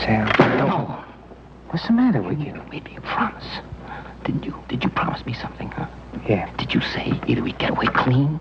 Sal. No. What's the matter with you? You made me a promise. Didn't you? Did you promise me something, huh? Yeah. Did you say either we get away clean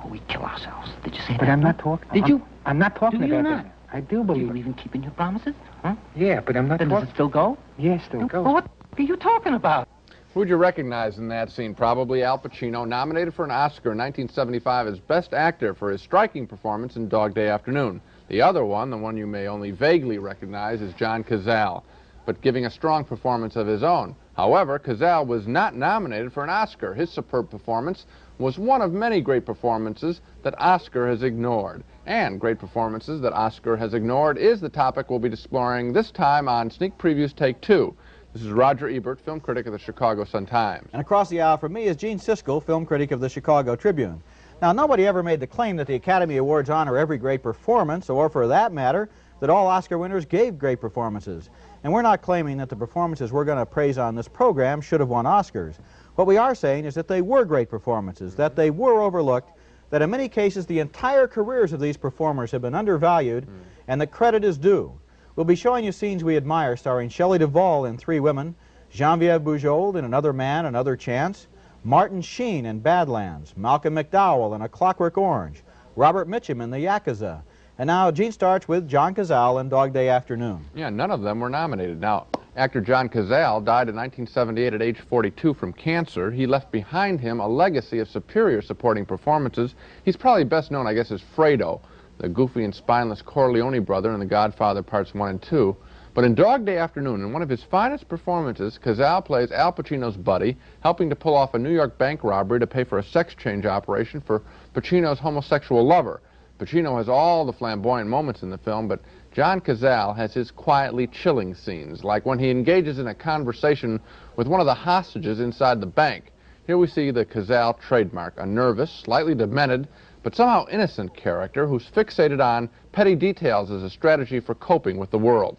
or we kill ourselves? Did you say that? But I'm not talking. Did you? I'm not talking Do you about not? that. I do Do believe you it. believe in keeping your promises? Huh? Yeah, but I'm not Then talking. does it still go? Yeah, still go. Well, what are you talking about? Who'd you recognize in that scene? Probably Al Pacino, nominated for an Oscar in 1975 as Best Actor for his striking performance in Dog Day Afternoon. The other one, the one you may only vaguely recognize, is John Cazale, but giving a strong performance of his own. However, Cazale was not nominated for an Oscar. His superb performance was one of many great performances that Oscar has ignored. And great performances that Oscar has ignored is the topic we'll be exploring this time on Sneak Previews Take 2. This is Roger Ebert, film critic of the Chicago Sun-Times. And across the aisle from me is Gene Siskel, film critic of the Chicago Tribune. Now, nobody ever made the claim that the Academy Awards honor every great performance, or for that matter, that all Oscar winners gave great performances. And we're not claiming that the performances we're going to praise on this program should have won Oscars. What we are saying is that they were great performances, that they were overlooked, that in many cases the entire careers of these performers have been undervalued, and that credit is due. We'll be showing you scenes we admire starring Shelley Duvall in Three Women, Genevieve Bujold in Another Man, Another Chance, Martin Sheen in Badlands, Malcolm McDowell in A Clockwork Orange, Robert Mitchum in The Yakuza. And now Gene starts with John Cazale in Dog Day Afternoon. Yeah, none of them were nominated. Now, actor John Cazale died in 1978 at age 42 from cancer. He left behind him a legacy of superior supporting performances. He's probably best known, I guess, as Fredo, the goofy and spineless Corleone brother in The Godfather Parts 1 and 2. But in Dog Day Afternoon, in one of his finest performances, Cazale plays Al Pacino's buddy, helping to pull off a New York bank robbery to pay for a sex change operation for Pacino's homosexual lover. Pacino has all the flamboyant moments in the film, but John Cazale has his quietly chilling scenes, like when he engages in a conversation with one of the hostages inside the bank. Here we see the Cazale trademark, a nervous, slightly demented, but somehow innocent character who's fixated on petty details as a strategy for coping with the world.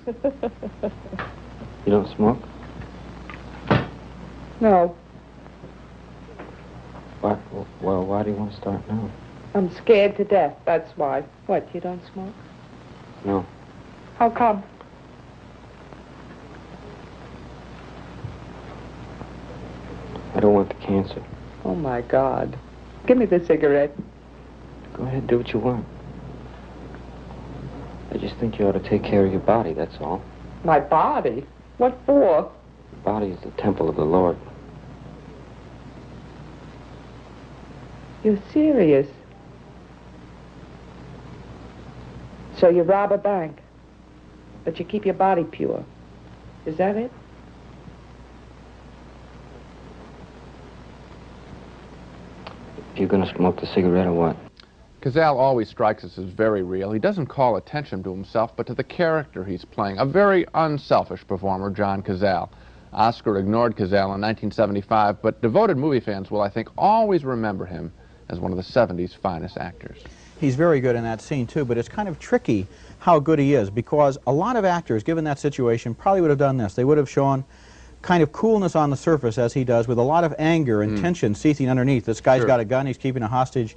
You don't smoke? No, Well, why do you want to start now? I'm scared to death, that's why. What, you don't smoke? No. How come? I don't want the cancer. Oh, my God. Give me the cigarette. Go ahead, do what you want. I just think you ought to take care of your body, that's all. My body? What for? The body is the temple of the Lord. You're serious. So you rob a bank, but you keep your body pure. Is that it? You're gonna smoke the cigarette or what? Cazale always strikes us as very real. He doesn't call attention to himself, but to the character he's playing. A very unselfish performer, John Cazale. Oscar ignored Cazale in 1975, but devoted movie fans will, I think, always remember him as one of the 70s finest actors. He's very good in that scene, too, but it's kind of tricky how good he is, because a lot of actors, given that situation, probably would have done this. They would have shown kind of coolness on the surface, as he does, with a lot of anger and tension seething underneath. This guy's got a gun, he's keeping a hostage.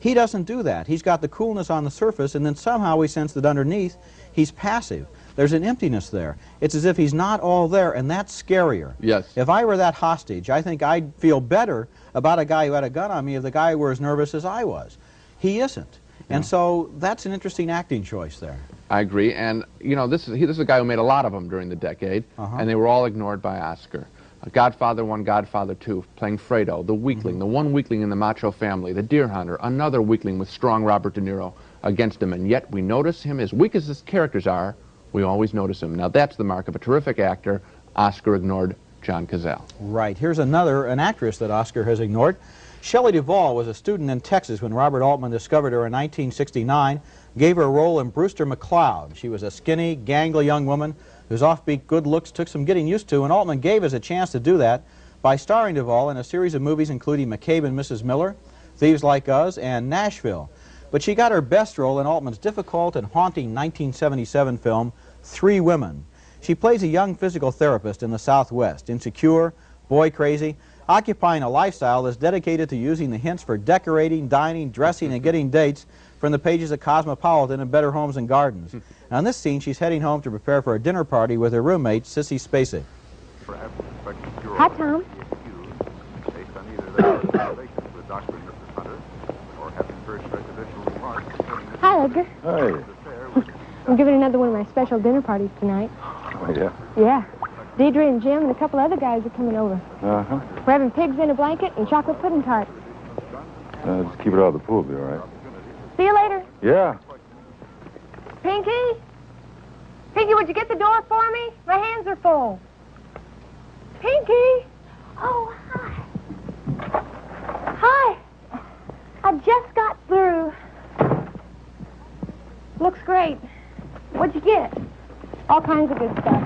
He doesn't do that. He's got the coolness on the surface, and then somehow we sense that underneath, he's passive. There's an emptiness there. It's as if he's not all there, and that's scarier. Yes. If I were that hostage, I think I'd feel better about a guy who had a gun on me if the guy were as nervous as I was. He isn't. And so that's an interesting acting choice there. I agree, and you know, this is a guy who made a lot of them during the decade, and they were all ignored by Oscar. Godfather 1, Godfather 2, playing Fredo, the weakling, the one weakling in the macho family, the deer hunter, another weakling with strong Robert De Niro against him, and yet we notice him, as weak as his characters are, we always notice him. Now that's the mark of a terrific actor. Oscar ignored John Cazale. Right. Here's an actress that Oscar has ignored. Shelley Duvall was a student in Texas when Robert Altman discovered her in 1969, gave her a role in Brewster McCloud. She was a skinny, gangly young woman whose offbeat good looks took some getting used to, and Altman gave us a chance to do that by starring Duvall in a series of movies including McCabe and Mrs. Miller, Thieves Like Us, and Nashville. But she got her best role in Altman's difficult and haunting 1977 film, Three Women. She plays a young physical therapist in the Southwest, insecure, boy-crazy, occupying a lifestyle that's dedicated to using the hints for decorating, dining, dressing, and getting dates from the pages of Cosmopolitan and Better Homes and Gardens. Now, in this scene, she's heading home to prepare for a dinner party with her roommate, Sissy Spacek. Hi, Tom. Hi, Edgar. Hi. I'm giving another one of my special dinner parties tonight. Oh, yeah? Yeah. Deidre and Jim and a couple other guys are coming over. Uh-huh. We're having pigs in a blanket and chocolate pudding tarts. Just keep it out of the pool, be all right. See you later. Yeah. Pinky? Pinky, would you get the door for me? My hands are full. Pinky? Oh, hi. Hi. I just got through. Looks great. What'd you get? All kinds of good stuff.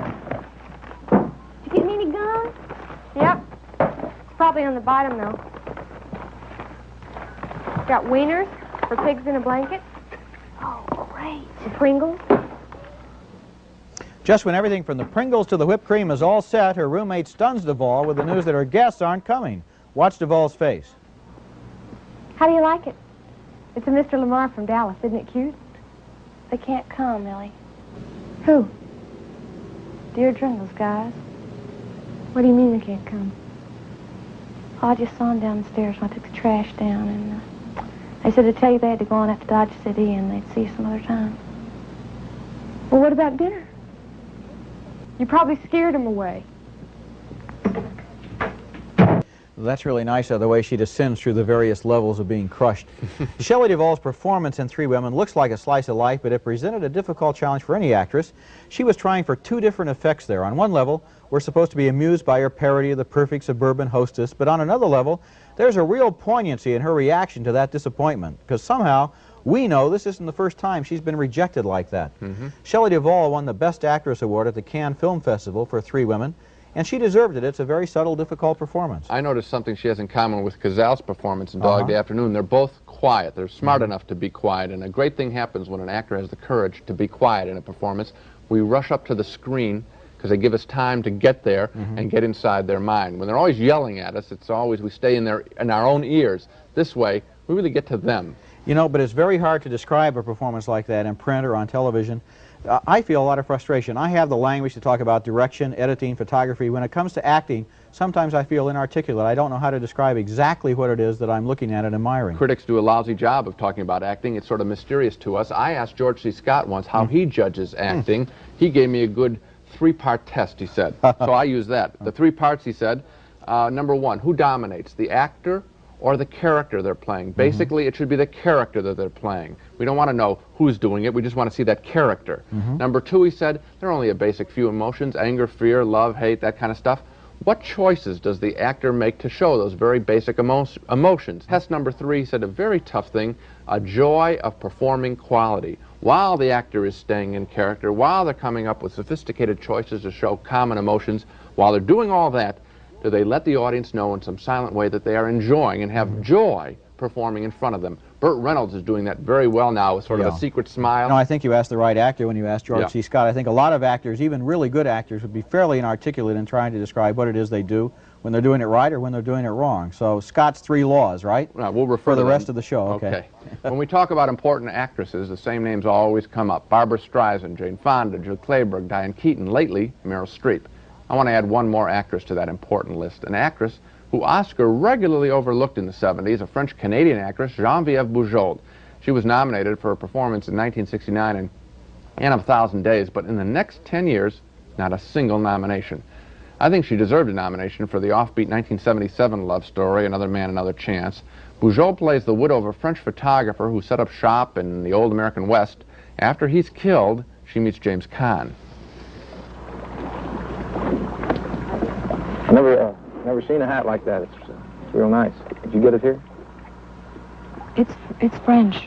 Did you get me any gum? Yep. It's probably on the bottom, though. Got wieners for pigs in a blanket. Oh, great. And Pringles. Just when everything from the Pringles to the whipped cream is all set, her roommate stuns Duvall with the news that her guests aren't coming. Watch Duvall's face. How do you like it? It's a Mr. Lamar from Dallas. Isn't it cute? They can't come, Millie. Who? Deirdre and those guys. What do you mean they can't come? Oh, I just saw them downstairs when I took the trash down, and they said to tell you they had to go on up to Dodge City and they'd see you some other time. Well, what about dinner? You probably scared them away. That's really nice, the way she descends through the various levels of being crushed. Shelley Duvall's performance in Three Women looks like a slice of life, but it presented a difficult challenge for any actress. She was trying for two different effects there. On one level, we're supposed to be amused by her parody of the perfect suburban hostess, but on another level, there's a real poignancy in her reaction to that disappointment, because somehow we know this isn't the first time she's been rejected like that. Shelley Duvall won the Best Actress Award at the Cannes Film Festival for Three Women, and she deserved it. It's a very subtle, difficult performance. I noticed something she has in common with Cazale's performance in Dog Day Afternoon. They're both quiet. They're smart enough to be quiet, and a great thing happens when an actor has the courage to be quiet in a performance. We rush up to the screen because they give us time to get there and get inside their mind. When they're always yelling at us, it's always we stay in our own ears. This way, we really get to them. You know, but it's very hard to describe a performance like that in print or on television. I feel a lot of frustration. I have the language to talk about direction, editing, photography. When it comes to acting, sometimes I feel inarticulate. I don't know how to describe exactly what it is that I'm looking at and admiring. Critics do a lousy job of talking about acting. It's sort of mysterious to us. I asked George C. Scott once how he judges acting. He gave me a good three-part test, he said. So I use that. The three parts, he said, number one, who dominates, the actor or the character they're playing? Basically, it should be the character that they're playing. We don't want to know who's doing it. We just want to see that character. Number two, he said, there are only a basic few emotions, anger, fear, love, hate, that kind of stuff. What choices does the actor make to show those very basic emotions? Test number three, he said, a very tough thing, a joy of performing quality. While the actor is staying in character, while they're coming up with sophisticated choices to show common emotions, while they're doing all that, do they let the audience know in some silent way that they are enjoying and have joy performing in front of them? Burt Reynolds is doing that very well now with sort of a secret smile. No, I think you asked the right actor when you asked George C. Scott. I think a lot of actors, even really good actors, would be fairly inarticulate in trying to describe what it is they do when they're doing it right or when they're doing it wrong. So Scott's three laws, right? We'll refer for to the them. rest of the show. Okay. When we talk about important actresses, the same names always come up. Barbra Streisand, Jane Fonda, Jill Clayburgh, Diane Keaton, lately Meryl Streep. I want to add one more actress to that important list, an actress who Oscar regularly overlooked in the 70s, a French-Canadian actress, Geneviève Bujold. She was nominated for a performance in 1969 in Anne of a Thousand Days, but in the next 10 years, not a single nomination. I think she deserved a nomination for the offbeat 1977 love story, Another Man, Another Chance. Bujold plays the widow of a French photographer who set up shop in the old American West. After he's killed, she meets James Caan. Never seen a hat like that. It's real nice. Did you get it here? It's French.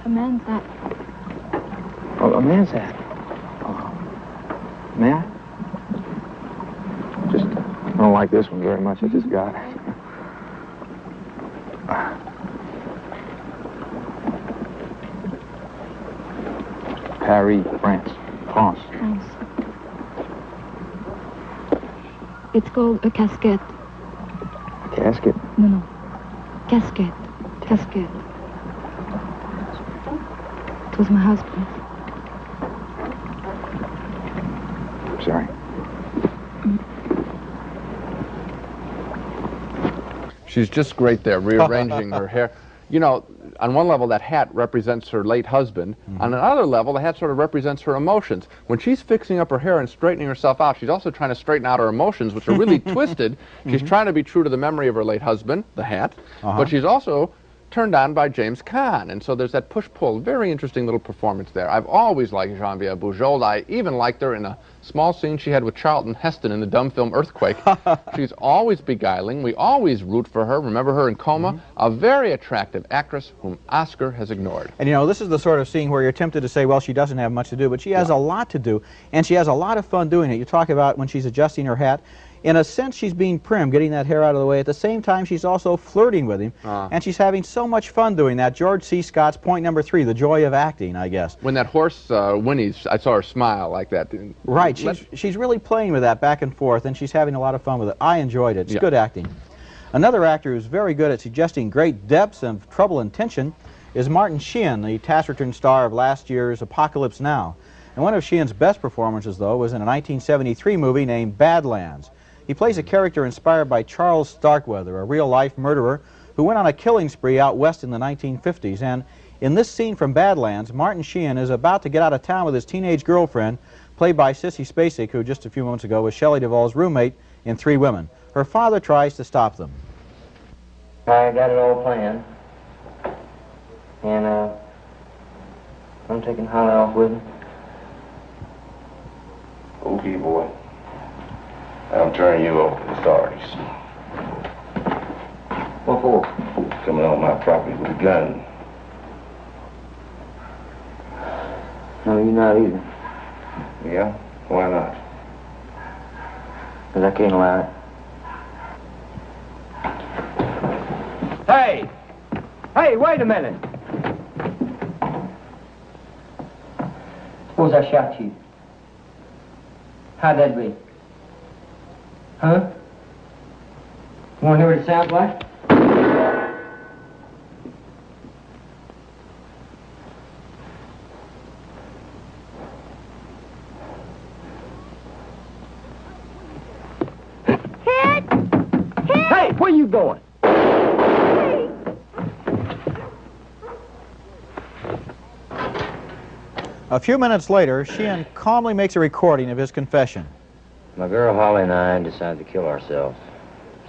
A man's hat. Oh, a man's hat. Oh. May I? I don't like this one very much. I just got it. Paris, France. France. It's called a casquette. Casket? No. Casquette. Casquette. was my husband. I'm sorry. She's just great there, rearranging her hair. You know, on one level, that hat represents her late husband. On another level, the hat sort of represents her emotions. When she's fixing up her hair and straightening herself out, she's also trying to straighten out her emotions, which are really twisted. She's trying to be true to the memory of her late husband, the hat, but she's also turned on by James Caan. And so there's that push-pull. Very interesting little performance there. I've always liked Geneviève Bujold. I even liked her in a small scene she had with Charlton Heston in the dumb film Earthquake. She's always beguiling. We always root for her. Remember her in Coma? A very attractive actress whom Oscar has ignored. And you know, this is the sort of scene where you're tempted to say, well, she doesn't have much to do, but she has a lot to do, and she has a lot of fun doing it. You talk about when she's adjusting her hat. In a sense, she's being prim, getting that hair out of the way. At the same time, she's also flirting with him, and she's having so much fun doing that. George C. Scott's point number 3, the joy of acting, I guess. When that horse whinnies, I saw her smile like that. Right, she's really playing with that back and forth, and she's having a lot of fun with it. I enjoyed it. It's good acting. Another actor who's very good at suggesting great depths of trouble and tension is Martin Sheen, the taciturn star of last year's Apocalypse Now. And one of Sheen's best performances, though, was in a 1973 movie named Badlands. He plays a character inspired by Charles Starkweather, a real-life murderer who went on a killing spree out west in the 1950s. And in this scene from Badlands, Martin Sheen is about to get out of town with his teenage girlfriend, played by Sissy Spacek, who just a few moments ago was Shelley Duvall's roommate in Three Women. Her father tries to stop them. I got it all planned. And, I'm taking Holly off with me. Okay, boy. I'm turning you over to the authorities. What for? Coming on my property with a gun. No, you're not either. Yeah? Why not? Because I can't allow it. Hey! Hey, wait a minute! Suppose I shot you. How'd that be? Huh? You want to hear what it sounds like? Hey, where you going? A few minutes later, Sheen calmly makes a recording of his confession. My girl Holly and I decided to kill ourselves.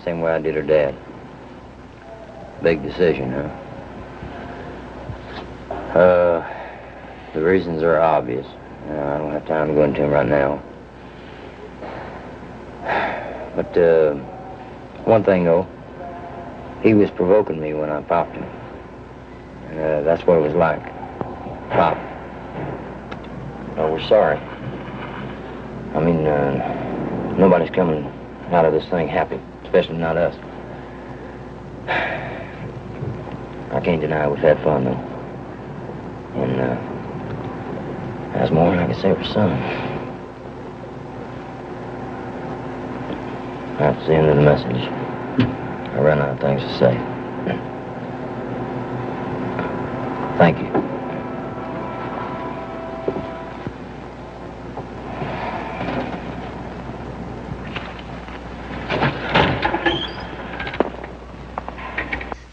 Same way I did her dad. Big decision, huh? The reasons are obvious. I don't have time to go into them right now. But, one thing, though. He was provoking me when I popped him. And, that's what it was like. Pop. Oh, we're sorry. I mean, nobody's coming out of this thing happy, especially not us. I can't deny we've had fun, though. And, that's more than I can say for some. That's the end of the message. I ran out of things to say. Thank you.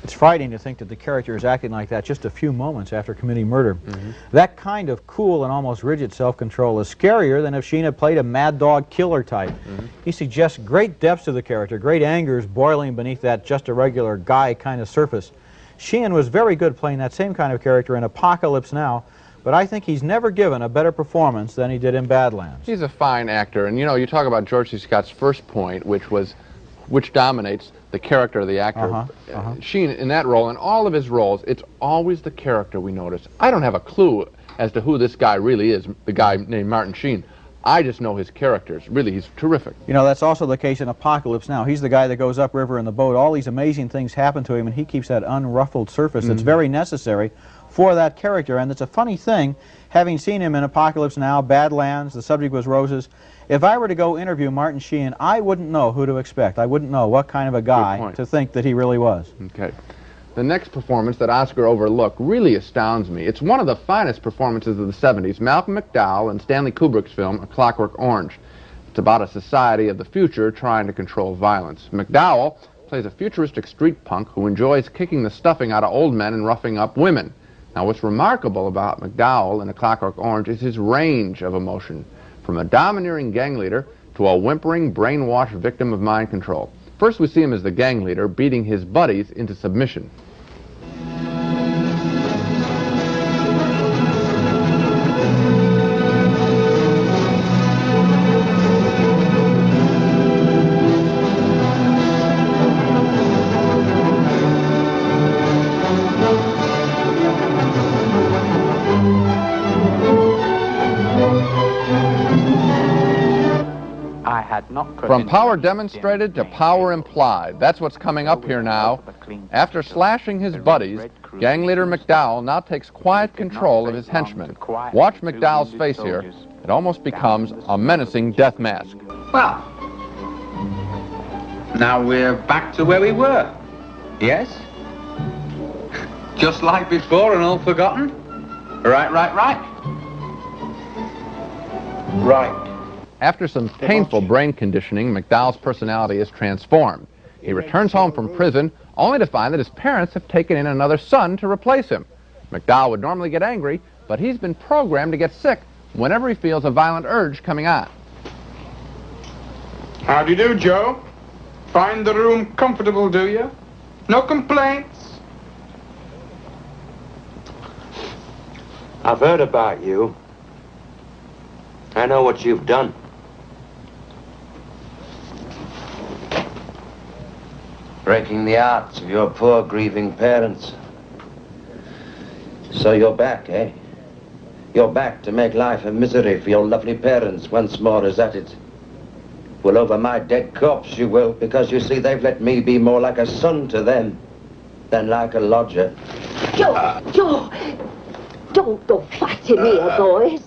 It's frightening to think that the character is acting like that just a few moments after committing murder. That kind of cool and almost rigid self-control is scarier than if Sheen had played a mad dog killer type. He suggests great depths to the character, great angers boiling beneath that just a regular guy kind of surface. Sheen was very good playing that same kind of character in Apocalypse Now, but I think he's never given a better performance than he did in Badlands. He's a fine actor, and you know, you talk about George C. Scott's first point, which dominates the character of the actor. Sheen, in that role, in all of his roles, it's always the character we notice. I don't have a clue as to who this guy really is, the guy named Martin Sheen. I just know his characters. Really, he's terrific. You know, that's also the case in Apocalypse Now. He's the guy that goes upriver in the boat. All these amazing things happen to him, and he keeps that unruffled surface that's very necessary for that character. And it's a funny thing, having seen him in Apocalypse Now, Badlands, The Subject Was Roses, if I were to go interview Martin Sheen, I wouldn't know who to expect. I wouldn't know what kind of a guy to think that he really was. Okay. The next performance that Oscar overlooked really astounds me. It's one of the finest performances of the 70s, Malcolm McDowell in Stanley Kubrick's film A Clockwork Orange. It's about a society of the future trying to control violence. McDowell plays a futuristic street punk who enjoys kicking the stuffing out of old men and roughing up women. Now, what's remarkable about McDowell in A Clockwork Orange is his range of emotion, from a domineering gang leader to a whimpering, brainwashed victim of mind control. First, we see him as the gang leader, beating his buddies into submission. From power demonstrated to power implied. That's what's coming up here now. After slashing his buddies, gang leader McDowell now takes quiet control of his henchmen. Watch McDowell's face here. It almost becomes a menacing death mask. Well, now we're back to where we were. Yes? Just like before and all forgotten? Right. Right. After some painful brain conditioning, McDowell's personality is transformed. He returns home from prison only to find that his parents have taken in another son to replace him. McDowell would normally get angry, but he's been programmed to get sick whenever he feels a violent urge coming on. How do you do, Joe? Find the room comfortable, do you? No complaints? I've heard about you. I know what you've done. Breaking the hearts of your poor, grieving parents. So you're back, eh? You're back to make life a misery for your lovely parents once more, is that it? Well, over my dead corpse you will, because you see they've let me be more like a son to them than like a lodger. Joe, don't fight in here, boys.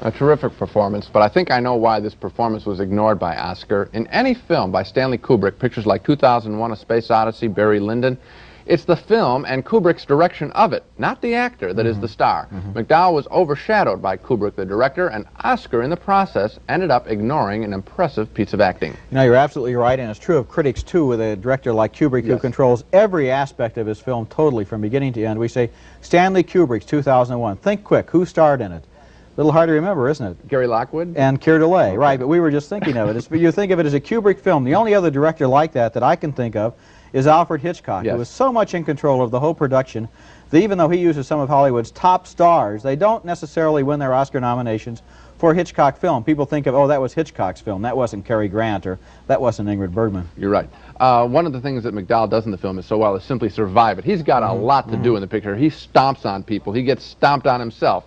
A terrific performance, but I think I know why this performance was ignored by Oscar. In any film by Stanley Kubrick, pictures like 2001: A Space Odyssey, Barry Lyndon, it's the film and Kubrick's direction of it, not the actor, that is the star. McDowell was overshadowed by Kubrick, the director, and Oscar, in the process, ended up ignoring an impressive piece of acting. You know, you're absolutely right, and it's true of critics, too, with a director like Kubrick who controls every aspect of his film totally from beginning to end. We say, Stanley Kubrick's 2001. Think quick, who starred in it? A little hard to remember, isn't it? Gary Lockwood? And Keir Dullea, right, but we were just thinking of it. You think of it as a Kubrick film. The only other director like that I can think of is Alfred Hitchcock, who was so much in control of the whole production that even though he uses some of Hollywood's top stars, they don't necessarily win their Oscar nominations for a Hitchcock film. People think of, oh, that was Hitchcock's film, that wasn't Cary Grant, or that wasn't Ingrid Bergman. You're right. One of the things that McDowell does in the film is so well is simply survive it. He's got a lot to do in the picture. He stomps on people. He gets stomped on himself.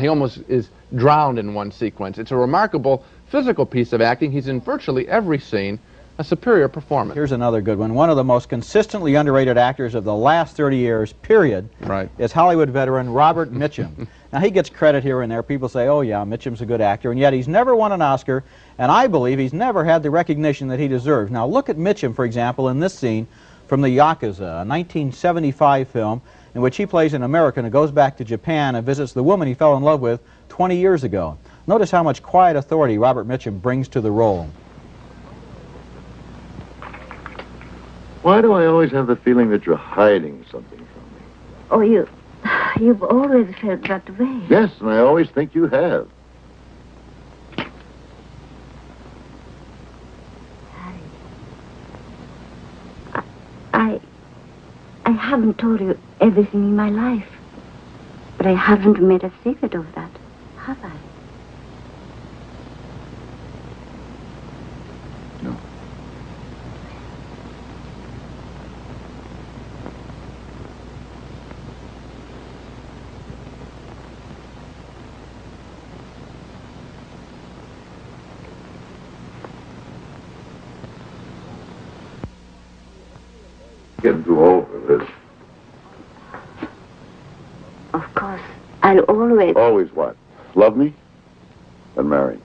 He almost is drowned in one sequence. It's a remarkable physical piece of acting. He's in virtually every scene. A superior performance. Here's another good one. One of the most consistently underrated actors of the last 30 years, period, is Hollywood veteran Robert Mitchum. Now, he gets credit here and there. People say, oh, yeah, Mitchum's a good actor, and yet he's never won an Oscar, and I believe he's never had the recognition that he deserves. Now, look at Mitchum, for example, in this scene from The Yakuza, a 1975 film in which he plays an American who goes back to Japan and visits the woman he fell in love with 20 years ago. Notice how much quiet authority Robert Mitchum brings to the role. Why do I always have the feeling that you're hiding something from me? Oh, you've always felt that way. Yes, and I always think you have. I haven't told you everything in my life. But I haven't made a secret of that, have I? No. Getting too old for this. Of course, I'll always... Always what? Love me? And marry?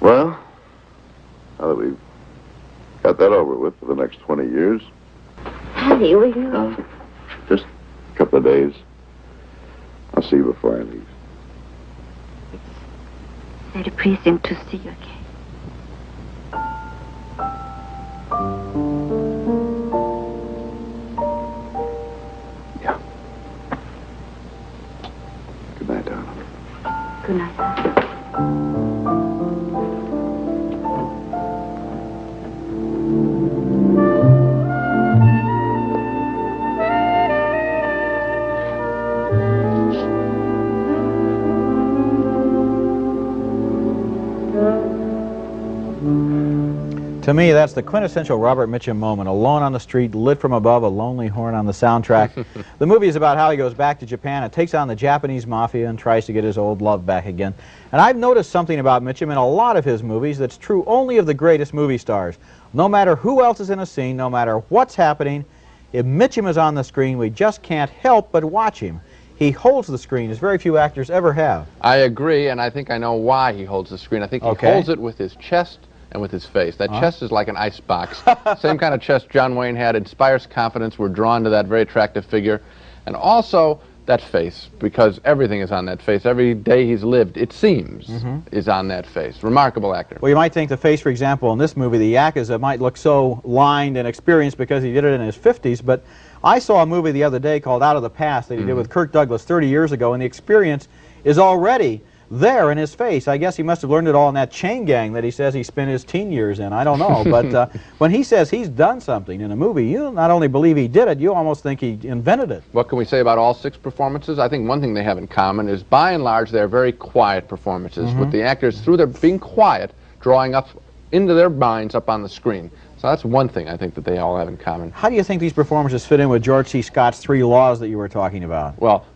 Well, now that we've got that over with for the next 20 years. Harry, will you? Just a couple of days. I'll see you before I leave. Very pleasing to see you again. Yeah. Good night, darling. Good night. To me, that's the quintessential Robert Mitchum moment. Alone on the street, lit from above, a lonely horn on the soundtrack. The movie is about how he goes back to Japan and takes on the Japanese mafia and tries to get his old love back again. And I've noticed something about Mitchum in a lot of his movies that's true only of the greatest movie stars. No matter who else is in a scene, no matter what's happening, if Mitchum is on the screen, we just can't help but watch him. He holds the screen as very few actors ever have. I agree, and I think I know why he holds the screen. I think he holds it with his chest and with his face. That chest is like an ice box. Same kind of chest John Wayne had. Inspires confidence. We're drawn to that very attractive figure. And also that face, because everything is on that face. Every day he's lived, it seems, is on that face. Remarkable actor. Well, you might think the face, for example, in this movie, the Yakuza, might look so lined and experienced because he did it in his 50s, but I saw a movie the other day called Out of the Past that he did with Kirk Douglas 30 years ago, and the experience is already there in his face. I guess he must have learned it all in that chain gang that he says he spent his teen years in. I don't know, but when he says he's done something in a movie, you not only believe he did it, you almost think he invented it. What can we say about all 6 performances? I think one thing they have in common is, by and large, they're very quiet performances, with the actors, through their being quiet, drawing up into their minds up on the screen. So that's one thing I think that they all have in common. How do you think these performances fit in with George C. Scott's 3 laws that you were talking about? Well,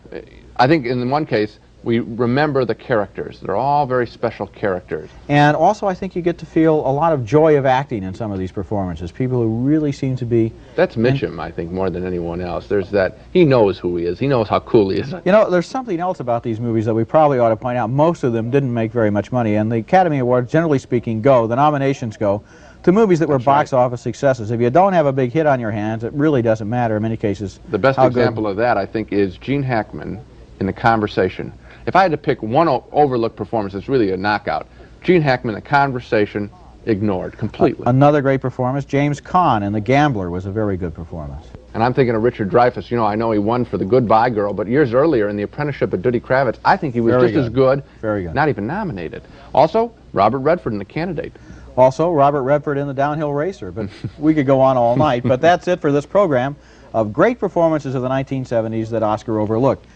I think in one case, we remember the characters. They're all very special characters. And also, I think you get to feel a lot of joy of acting in some of these performances. People who really seem to be... That's Mitchum, I think, more than anyone else. There's that, he knows who he is. He knows how cool he is. You know, there's something else about these movies that we probably ought to point out. Most of them didn't make very much money, and the Academy Awards, generally speaking, the nominations go to movies that were box office successes. If you don't have a big hit on your hands, it really doesn't matter in many cases. The best example of that, I think, is Gene Hackman in The Conversation. If I had to pick one overlooked performance that's really a knockout, Gene Hackman, The Conversation, ignored completely. Another great performance, James Caan in The Gambler was a very good performance. And I'm thinking of Richard Dreyfuss. You know, I know he won for The Goodbye Girl, but years earlier in The Apprenticeship of Duddy Kravitz, I think he was just as good, not even nominated. Also, Robert Redford in The Candidate. Also, Robert Redford in The Downhill Racer, but we could go on all night. But that's it for this program of great performances of the 1970s that Oscar overlooked.